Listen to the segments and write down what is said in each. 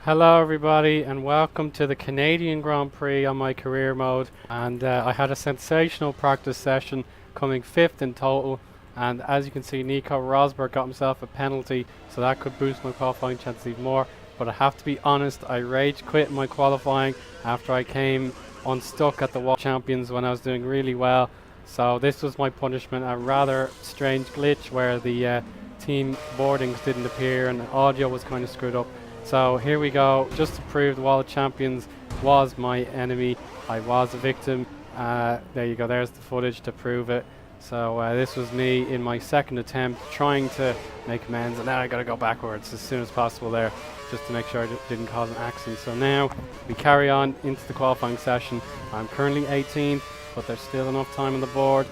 Hello everybody and welcome to the Canadian Grand Prix on my career mode, and I had a sensational practice session, coming 5th in total, and as you can see Nico Rosberg got himself a penalty, so that could boost my qualifying chances even more. But I have to be honest, I rage quit in my qualifying after I came unstuck at the World Champions when I was doing really well. So this was my punishment, a rather strange glitch where the team boardings didn't appear and the audio was kind of screwed up. So here we go, just to prove the World Champions was my enemy. I was a victim. There you go, there's the footage to prove it. So this was me in my second attempt trying to make amends, and now I gotta go backwards as soon as possible there just to make sure I didn't cause an accident. So now we carry on into the qualifying session. I'm currently 18th, but there's still enough time on the board.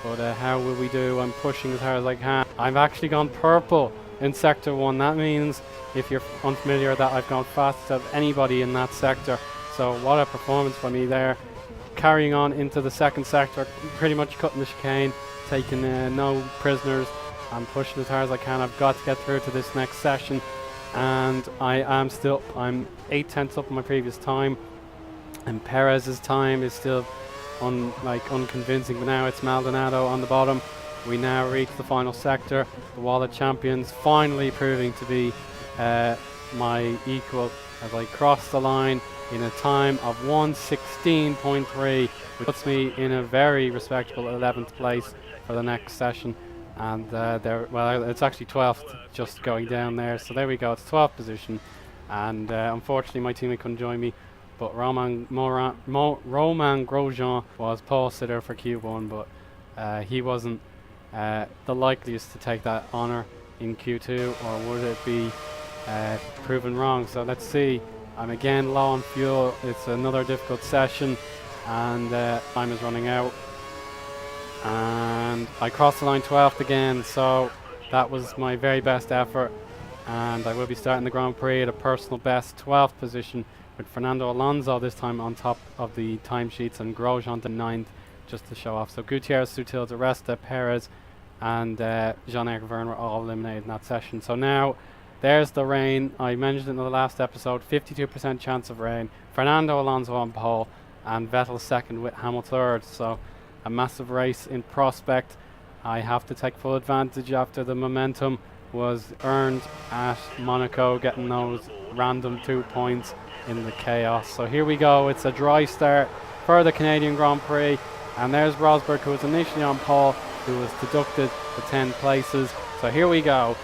But how will we do? I'm pushing as hard as I can. I've actually gone purple in sector 1. That means, if you're unfamiliar, that I've gone fastest of anybody in that sector. So what a performance for me there. Carrying on into the second sector, pretty much cutting the chicane, taking no prisoners. I'm pushing as hard as I can. I've got to get through to this next session, and I'm 8/10 up on my previous time, and Perez's time is still unconvincing, but now it's Maldonado on the bottom. We now reach the final sector. The Wallet Champions finally proving to be my equal as I cross the line in a time of 1:16.3, which puts me in a very respectable 11th place for the next session. And it's actually 12th just going down there. So there we go, it's 12th position. And unfortunately my teammate couldn't join me, but Roman Grosjean was pole sitter for Q1, but he wasn't the likeliest to take that honour in Q2, or would it be proven wrong? So let's see. I'm again low on fuel. It's another difficult session, and time is running out. And I crossed the line 12th again, so that was my very best effort. And I will be starting the Grand Prix at a personal best 12th position, with Fernando Alonso this time on top of the timesheets and Grosjean to 9th, just to show off. So Gutierrez, Sutil, Resta, Perez and Jean-Eric Vergne were all eliminated in that session. So now there's the rain. I mentioned in the last episode, 52% chance of rain. Fernando Alonso on pole and Vettel second with Hamilton third. So a massive race in prospect. I have to take full advantage after the momentum was earned at Monaco, getting those random 2 points in the chaos. So here we go, it's a dry start for the Canadian Grand Prix, and there's Rosberg, who was initially on pole, who was deducted the 10 places. So here we go,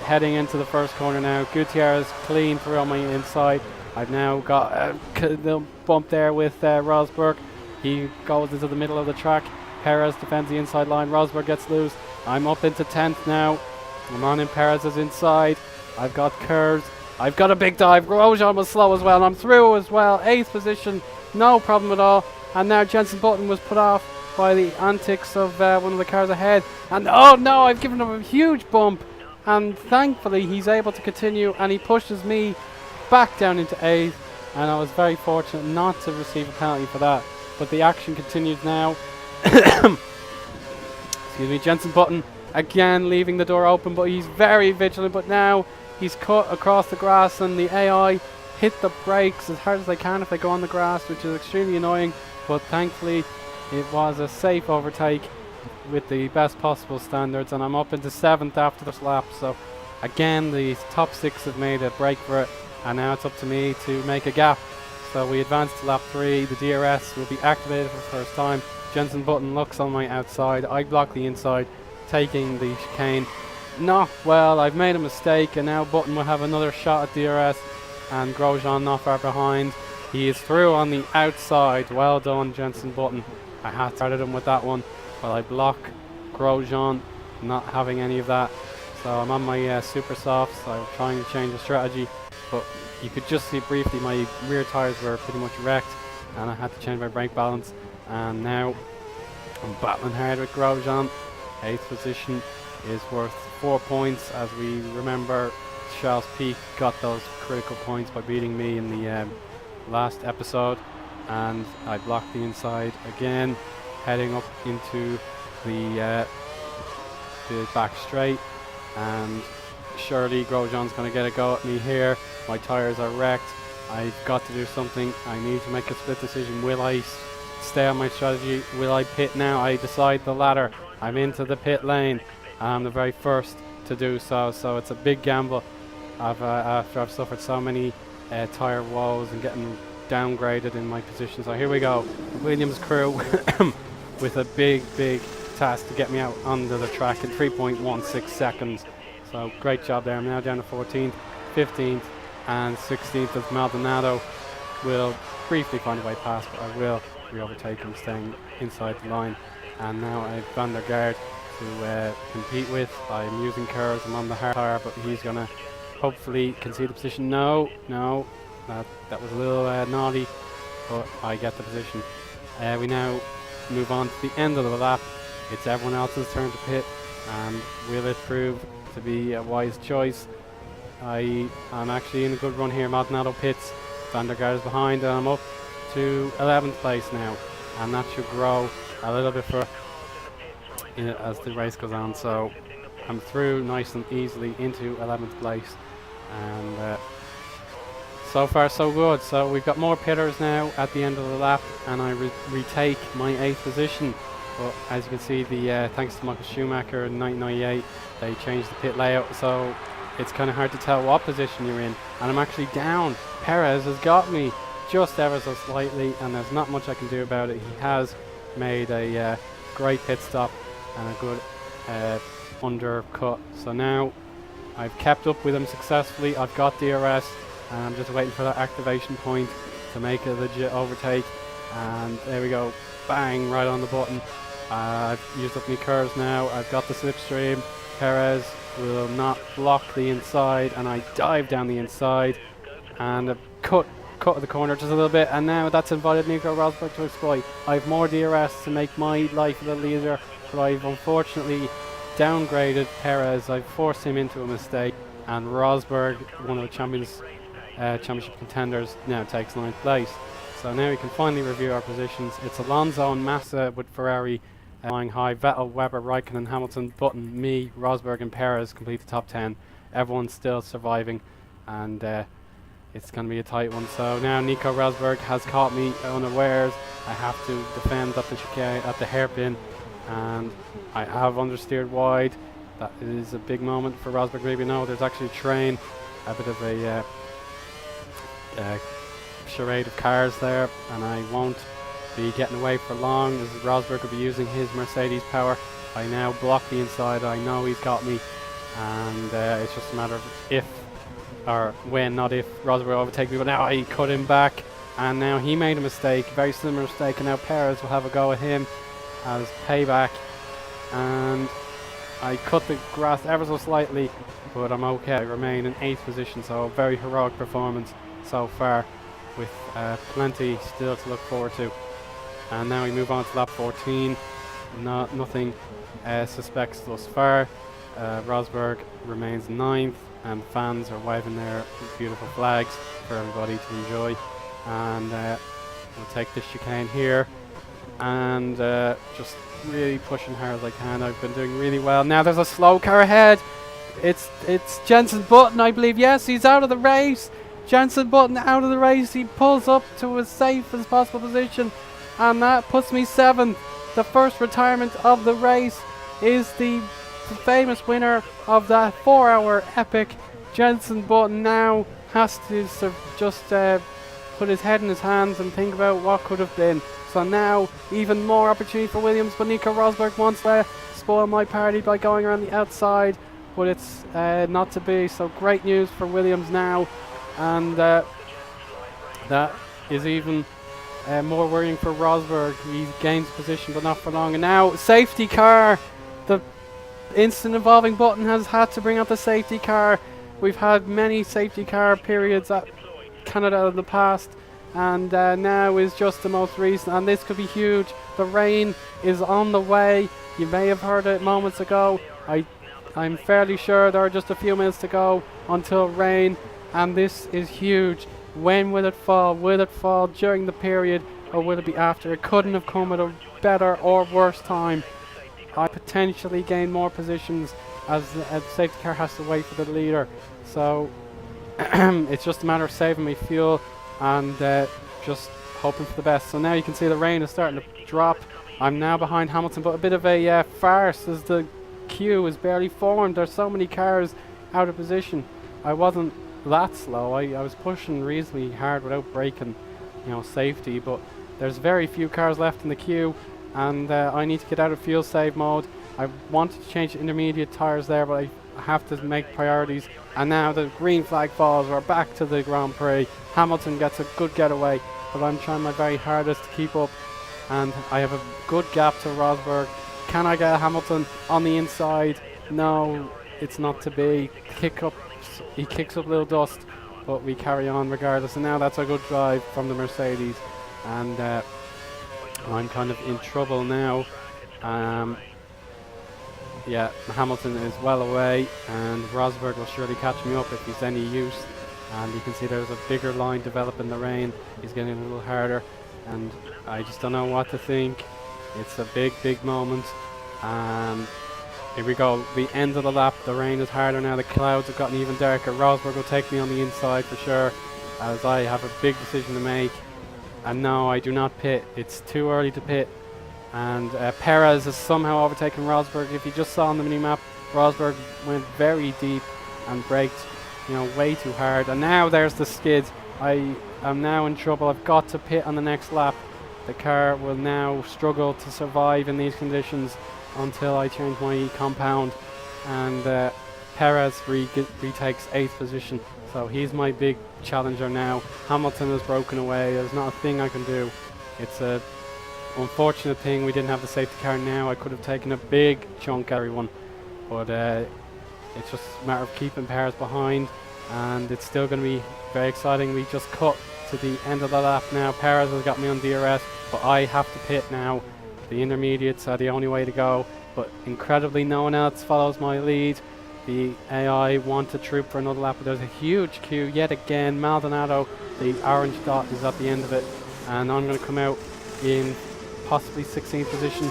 heading into the first corner now. Gutierrez clean through on my inside. I've now got the bump there with Rosberg. He goes into the middle of the track. Perez defends the inside line. Rosberg gets loose. I'm up into 10th now. I'm on in Perez's inside. I've got curves. I've got a big dive. Grosjean was slow as well, and I'm through as well. 8th position, no problem at all. And now Jenson Button was put off by the antics of one of the cars ahead. And oh no, I've given him a huge bump. And thankfully he's able to continue, and he pushes me back down into 8th. And I was very fortunate not to receive a penalty for that. But the action continues now. Excuse me, Jenson Button again leaving the door open, but he's very vigilant. But now he's cut across the grass, and the AI hit the brakes as hard as they can if they go on the grass, which is extremely annoying. But thankfully it was a safe overtake with the best possible standards, and I'm up into 7th after this lap. So again, the top 6 have made a break for it, and now it's up to me to make a gap. So we advance to lap 3. The DRS will be activated for the first time. Jenson Button looks on my outside. I block the inside, taking the chicane. Not well, I've made a mistake, and now Button will have another shot at DRS, and Grosjean not far behind. He is through on the outside. Well done, Jenson Button. I had started him with that one, but I block Grosjean, not having any of that. So I'm on my super softs. I'm trying to change the strategy, but you could just see briefly my rear tyres were pretty much wrecked, and I had to change my brake balance. And now I'm battling hard with Grosjean. 8th position is worth 4 points, as we remember Charles Pic got those critical points by beating me in the last episode. And I blocked the inside again, heading up into the back straight, and surely Grosjean's going to get a go at me here. My tyres are wrecked. I've got to do something. I need to make a split decision. Will I stay on my strategy? Will I pit now? I decide the latter. I'm into the pit lane. I'm the very first to do so. So it's a big gamble. After I've suffered so many tyre woes and getting downgraded in my position. So here we go. The Williams crew with a big task to get me out onto the track in 3.16 seconds. So great job there. I'm now down to 14th, 15th and 16th as Maldonado will briefly find a way past, but I will re-overtake him, staying inside the line. And now I have Van der Gaard to compete with. I'm using curves, I'm on the hard tyre, but he's going to hopefully concede the position. No, that was a little naughty, but I get the position. We now move on to the end of the lap. It's everyone else's turn to pit, and will it prove to be a wise choice? I'm actually in a good run here. Maldonado pits, Van der Gaard is behind, and I'm up to 11th place now, and that should grow a little bit for as the race goes on. So I'm through nice and easily into 11th place, and so far so good. So we've got more pitters now at the end of the lap, and I retake my 8th position. But as you can see, thanks to Michael Schumacher in 1998, they changed the pit layout, so it's kind of hard to tell what position you're in. And I'm actually down. Perez has got me just ever so slightly, and there's not much I can do about it. He has made a great pit stop and a good undercut. So now I've kept up with him successfully. I've got DRS, and I'm just waiting for that activation point to make a legit overtake. And there we go. Bang, right on the button. I've used up my curves now. I've got the slipstream. Perez will not block the inside, and I dive down the inside and cut the corner just a little bit, and now that's invited Nico Rosberg to exploit. I have more DRS to make my life a little easier, but I've unfortunately downgraded Perez. I've forced him into a mistake, and Rosberg, one of the championship contenders, now takes 9th place. So now we can finally review our positions. It's Alonso and Massa with Ferrari flying high. Vettel, Webber, Raikkonen, Hamilton, Button, me, Rosberg and Perez complete the top 10. Everyone's still surviving, and it's going to be a tight one. So now Nico Rosberg has caught me unawares. I have to defend at the chicane, at the hairpin, and I have understeered wide. That is a big moment for Rosberg. Maybe no, there's actually a train, a bit of a charade of cars there, and I won't be getting away for long as Rosberg will be using his Mercedes power. I now block the inside. I know he's got me, and it's just a matter of if or when, not if, Rosberg will overtake me. But now I cut him back, and now he made a mistake, very similar mistake, and now Perez will have a go at him as payback. And I cut the grass ever so slightly, but I'm okay. I remain in 8th position, so a very heroic performance so far, with plenty still to look forward to. And now we move on to lap 14. Nothing suspects thus far. Rosberg remains 9th, and fans are waving their beautiful flags for everybody to enjoy. And we'll take this chicane here, and just really pushing hard as I can. I've been doing really well. Now there's a slow car ahead. It's Jenson Button, I believe. Yes, he's out of the race. Jenson Button out of the race. He pulls up to as safe as possible position, and that puts me 7th. The first retirement of the race is the famous winner of that 4-hour epic. Jenson Button now has to just put his head in his hands and think about what could have been. So now even more opportunity for Williams, but Nico Rosberg wants to spoil my party by going around the outside, but it's not to be. So great news for Williams now, and that is even more worrying for Rosberg. He gains position, but not for long. And now safety car. The instant involving Button has had to bring out the safety car. We've had many safety car periods at Canada in the past, and now is just the most recent, and this could be huge. The rain is on the way. You may have heard it moments ago. I'm fairly sure there are just a few minutes to go until rain, and this is huge. When will it fall? Will it fall during the period, or will it be after? It couldn't have come at a better or worse time. I potentially gain more positions as the safety car has to wait for the leader. So it's just a matter of saving my fuel and just hoping for the best. So now you can see the rain is starting to drop. I'm now behind Hamilton, but a bit of a farce as the queue is barely formed. There's so many cars out of position. I wasn't that slow. I was pushing reasonably hard without breaking, safety, but there's very few cars left in the queue, and I need to get out of fuel save mode. I wanted to change the intermediate tires there, but I have to make priorities. And now the green flag falls. We're back to the Grand Prix. Hamilton gets a good getaway, but I'm trying my very hardest to keep up, and I have a good gap to Rosberg. Can I get Hamilton on the inside? No, it's not to be. He kicks up a little dust, but we carry on regardless. And now that's a good drive from the Mercedes, and I'm kind of in trouble now. Yeah, Hamilton is well away, and Rosberg will surely catch me up if he's any use. And you can see there's a bigger line develop in the rain. He's getting a little harder, and I just don't know what to think. It's a big moment, and here we go, the end of the lap. The rain is harder now, the clouds have gotten even darker. Rosberg will take me on the inside for sure, as I have a big decision to make. And no, I do not pit. It's too early to pit. And Perez has somehow overtaken Rosberg. If you just saw on the mini-map, Rosberg went very deep and braked, way too hard. And now there's the skid. I am now in trouble. I've got to pit on the next lap. The car will now struggle to survive in these conditions until I change my compound. And Perez retakes 8th position. So he's my big challenger now. Hamilton has broken away. There's not a thing I can do. It's a unfortunate thing we didn't have the safety car now. I could have taken a big chunk out of everyone, but it's just a matter of keeping Perez behind, and it's still going to be very exciting. We just cut to the end of the lap now. Perez has got me on DRS, but I have to pit now. The intermediates are the only way to go, but incredibly no one else follows my lead. The AI want to troop for another lap, but there's a huge queue yet again. Maldonado, the orange dot, is at the end of it, and I'm going to come out in possibly 16th position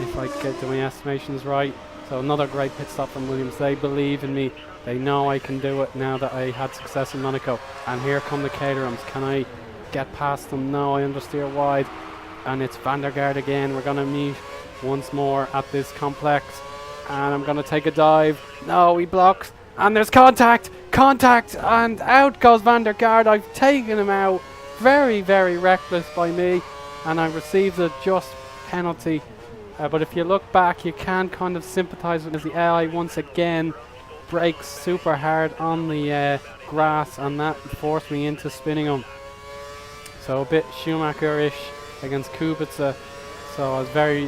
if I get my estimations right. So another great pit stop from Williams. They believe in me. They know I can do it now that I had success in Monaco. And here come the Caterhams. Can I get past them? No, I understeer wide. And it's Van der Garde again. We're going to meet once more at this complex. And I'm going to take a dive. No, he blocks. And there's contact! Contact! And out goes Van der Garde. I've taken him out. Very, very reckless by me. And I received a just penalty. But if you look back, you can kind of sympathise with the AI once again brakes super hard on the grass, and that forced me into spinning him. So a bit Schumacher-ish against Kubica. So I was very,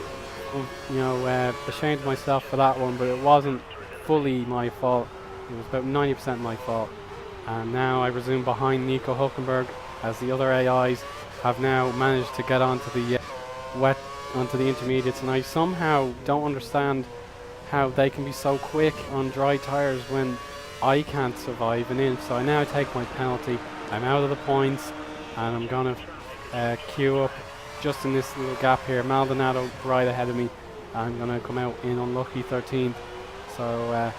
ashamed of myself for that one, but it wasn't fully my fault. It was about 90% my fault. And now I resume behind Nico Hulkenberg, as the other AIs have now managed to get onto the onto the intermediates, and I somehow don't understand how they can be so quick on dry tires when I can't survive an inch. So I now take my penalty. I'm out of the points, and I'm gonna queue up just in this little gap here. Maldonado right ahead of me. I'm gonna come out in unlucky 13th. So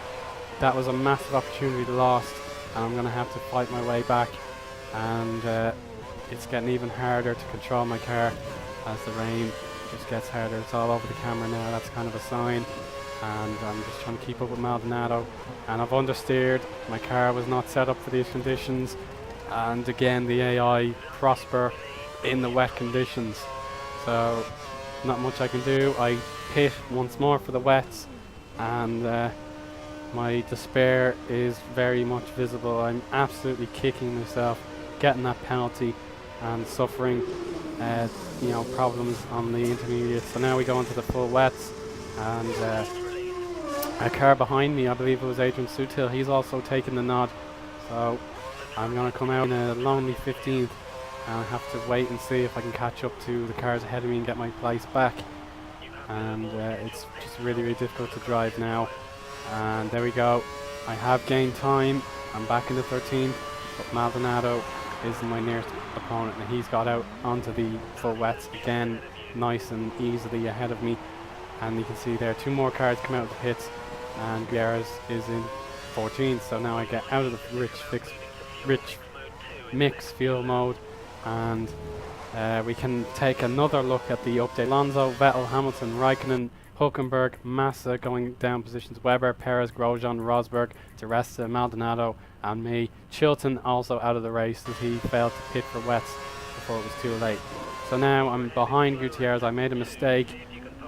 that was a massive opportunity lost, and I'm gonna have to fight my way back. And it's getting even harder to control my car as the rain just gets harder. It's all over the camera now. That's kind of a sign. And I'm just trying to keep up with Maldonado. And I've understeered. My car was not set up for these conditions. And again, the AI prosper in the wet conditions. So not much I can do. I pit once more for the wets. And my despair is very much visible. I'm absolutely kicking myself, getting that penalty and suffering problems on the intermediate. So now we go into the full wets, and a car behind me, I believe it was Adrian Sutil, he's also taken the nod. So I'm going to come out in a lonely 15th, and I have to wait and see if I can catch up to the cars ahead of me and get my place back. And it's just really, really difficult to drive now. And there we go. I have gained time. I'm back in the 13th, but Maldonado is my nearest opponent, and he's got out onto the full wets again, nice and easily ahead of me. And you can see there 2 more cars come out of the pits, and Gutierrez is in 14th. So now I get out of the rich rich mix fuel mode, and we can take another look at the update. Alonso, Vettel, Hamilton, Raikkonen, Hulkenberg, Massa going down positions, Webber, Perez, Grosjean, Rosberg, Di Resta, Maldonado and me. Chilton also out of the race as he failed to pit for wets before it was too late. So now I'm behind Gutierrez. I made a mistake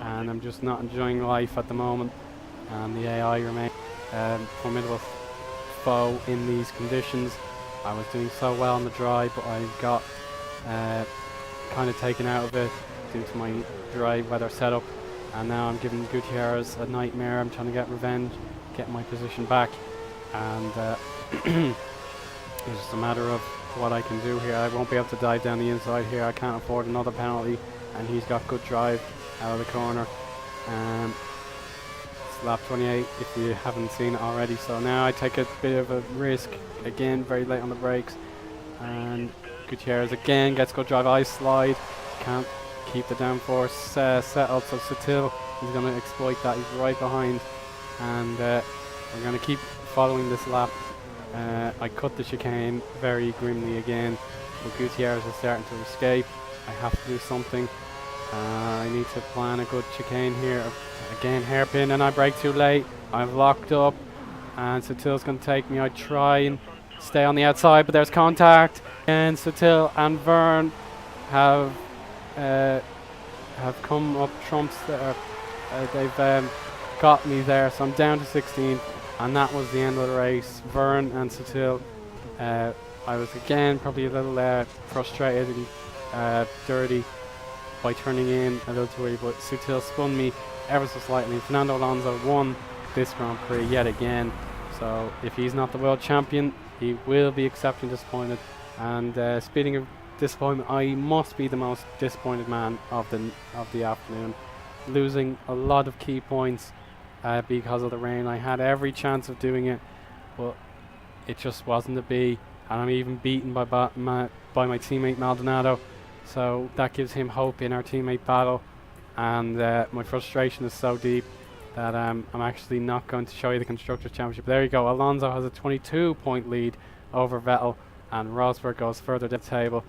and I'm just not enjoying life at the moment, and the AI remains formidable foe in these conditions. I was doing so well on the dry, but I got kind of taken out of it due to my dry weather setup, and now I'm giving Gutierrez a nightmare. I'm trying to get revenge, get my position back, and it's just a matter of what I can do here. I won't be able to dive down the inside here. I can't afford another penalty, and he's got good drive out of the corner. It's lap 28 if you haven't seen it already. So now I take a bit of a risk again, very late on the brakes, and Gutierrez again gets good drive. I slide, can't keep the downforce settled, so Sutil is going to exploit that. He's right behind, and we're going to keep following this lap. I cut the chicane very grimly again, but Gutierrez is starting to escape. I have to do something. I need to plan a good chicane here. Again, hairpin, and I brake too late. I've locked up, and Sutil's going to take me. I try and stay on the outside, but there's contact, and Sutil and Verne have come up trumps there. They've got me there, so I'm down to 16th, and that was the end of the race. Verne and Sutil, I was again probably a little frustrated and dirty by turning in a little too early, but Sutil spun me ever so slightly. Fernando Alonso won this Grand Prix yet again, so if he's not the world champion, he will be exceptionally disappointed. And speaking of disappointment, I must be the most disappointed man of the afternoon, losing a lot of key points because of the rain. I had every chance of doing it, but it just wasn't to be, and I'm even beaten by my teammate Maldonado, so that gives him hope in our teammate battle. And my frustration is so deep that I'm actually not going to show you the Constructors' Championship. There you go. Alonso has a 22-point lead over Vettel, and Rosberg goes further down the table.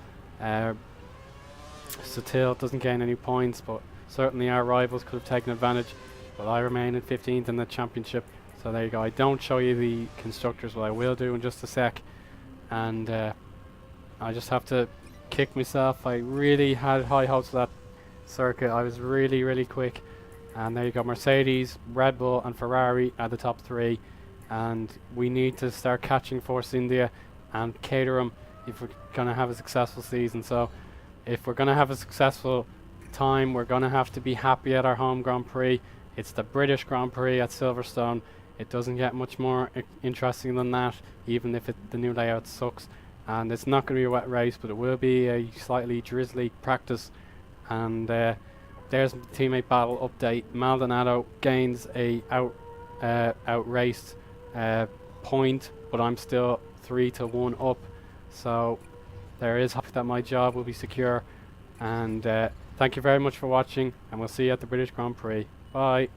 Sutil doesn't gain any points, but certainly our rivals could have taken advantage. But I remain in 15th in the championship. So there you go. I don't show you the Constructors, but I will do in just a sec. And I just have to kick myself. I really had high hopes for that circuit. I was really, really quick. And there you go. Mercedes, Red Bull and Ferrari are the top three. And we need to start catching Force India and Caterham if we're going to have a successful season. So if we're going to have a successful time, we're going to have to be happy at our home Grand Prix. It's the British Grand Prix at Silverstone. It doesn't get much more interesting than that, even if the new layout sucks. And it's not going to be a wet race, but it will be a slightly drizzly practice. And there's the teammate battle update. Maldonado gains a outraced point, but I'm still 3-1 up. So there is hope that my job will be secure. And thank you very much for watching, and we'll see you at the British Grand Prix. Bye.